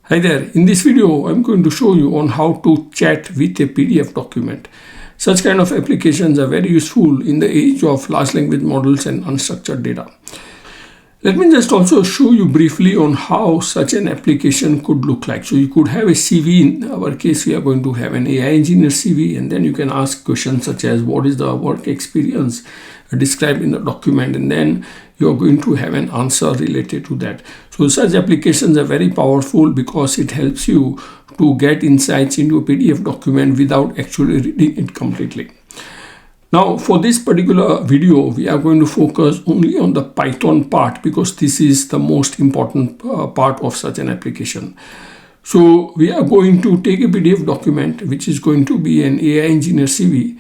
Hi there, in this video I'm going to show you on how to chat with a PDF document. Such kind of applications are very useful in the age of large language models and unstructured data. Let me just also show you briefly on how such an application could look like. So you could have a CV. In our case, we are going to have an AI engineer CV, and then you can ask questions such as what is the work experience described in the document, and then you're going to have an answer related to that. So such applications are very powerful because it helps you to get insights into a PDF document without actually reading it completely. Now for this particular video, we are going to focus only on the Python part because this is the most important part of such an application. So we are going to take a PDF document, which is going to be an AI engineer CV.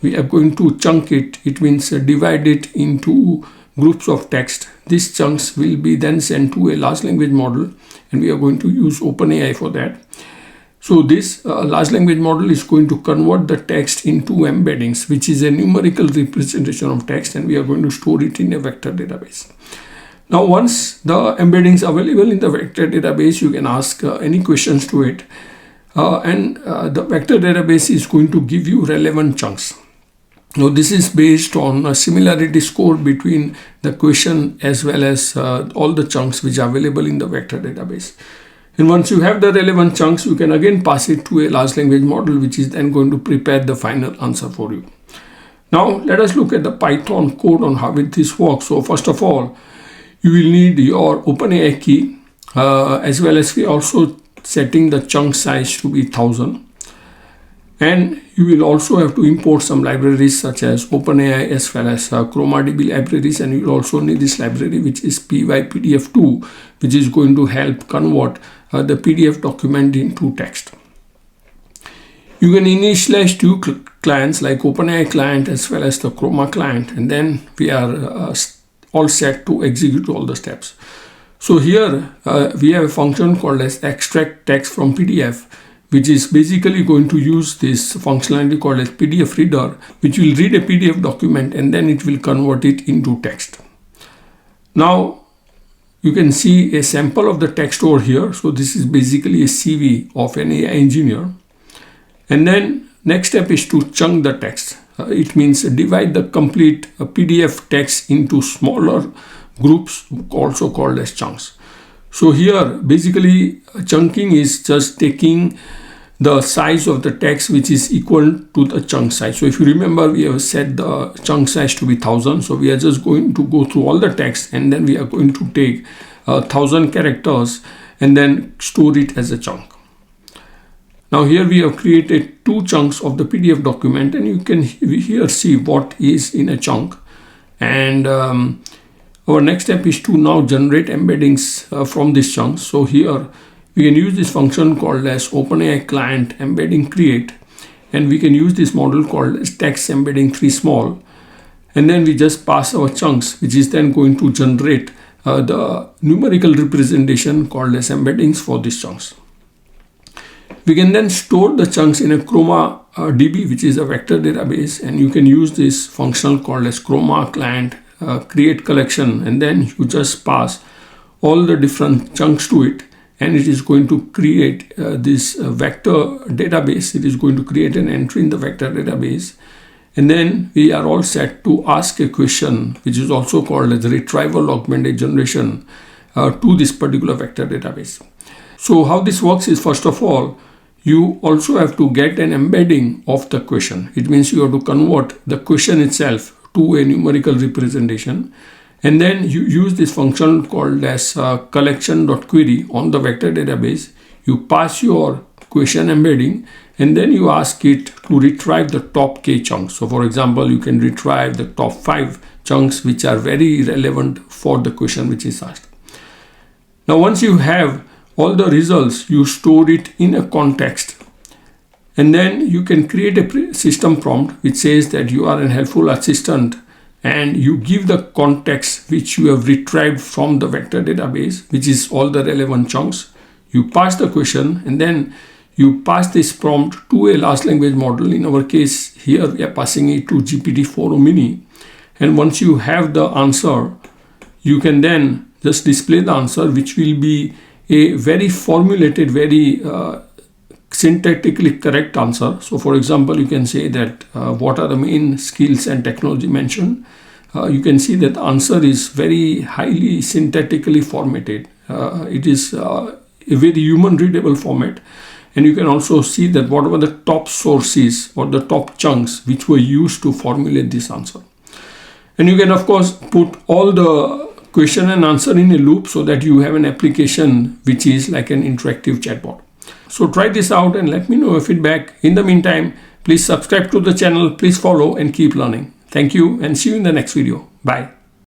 We are going to chunk it. It means divide it into groups of text. These chunks will be then sent to a large language model, and we are going to use OpenAI for that. So this large language model is going to convert the text into embeddings, which is a numerical representation of text, and we are going to store it in a vector database. Now, once the embeddings are available in the vector database, you can ask any questions to it, and the vector database is going to give you relevant chunks. Now, this is based on a similarity score between the question as well as all the chunks which are available in the vector database. And once you have the relevant chunks, you can again pass it to a large language model, which is then going to prepare the final answer for you. Now, let us look at the Python code on how this works. So first of all, you will need your OpenAI key, as well as we are also setting the chunk size to be 1000. And you will also have to import some libraries such as OpenAI as well as ChromaDB libraries, and you will also need this library which is pypdf2, which is going to help convert the PDF document into text. You can initialize two clients like OpenAI client as well as the Chroma client, and then we are all set to execute all the steps. So here we have a function called as extract text from PDF, which is basically going to use this functionality called as PDF reader, which will read a PDF document and then it will convert it into text. Now you can see a sample of the text over here. So this is basically a CV of an AI engineer. And then next step is to chunk the text. It means divide the complete PDF text into smaller groups, also called as chunks. So here basically chunking is just taking the size of the text which is equal to the chunk size. So if you remember, we have set the chunk size to be 1000. So we are just going to go through all the text, and then we are going to take 1000 characters and then store it as a chunk. Now here we have created two chunks of the PDF document, and you can here see what is in a chunk. And our next step is to now generate embeddings from this chunk. So here we can use this function called as OpenAI client embedding create, and we can use this model called as text embedding 3 small, and then we just pass our chunks, which is then going to generate the numerical representation called as embeddings for these chunks. We can then store the chunks in a ChromaDB, which is a vector database, and you can use this function called as Chroma client create collection, and then you just pass all the different chunks to it, and it is going to create this vector database. It is going to create an entry in the vector database, and then we are all set to ask a question, which is also called as Retrieval-Augmented Generation, to this particular vector database. So how this works is, first of all, you also have to get an embedding of the question. It means you have to convert the question itself to a numerical representation, and then you use this function called as collection.query on the vector database. You pass your question embedding, and then you ask it to retrieve the top k chunks. So for example, you can retrieve the top 5 chunks which are very relevant for the question which is asked. Now once you have all the results, you store it in a context, and then you can create a system prompt which says that you are a helpful assistant, and you give the context which you have retrieved from the vector database, which is all the relevant chunks. You pass the question, and then you pass this prompt to a large language model. In our case here, we are passing it to GPT-4o mini, and once you have the answer, you can then just display the answer, which will be a very formulated, very syntactically correct answer. So for example, you can say that what are the main skills and technology mentioned. You can see that the answer is very highly syntactically formatted. It is a very human readable format. And you can also see that what were the top sources or the top chunks which were used to formulate this answer. And you can of course put all the question and answer in a loop so that you have an application which is like an interactive chatbot. So try this out and let me know your feedback. In the meantime, please subscribe to the channel, please follow and keep learning. Thank you and see you in the next video. Bye.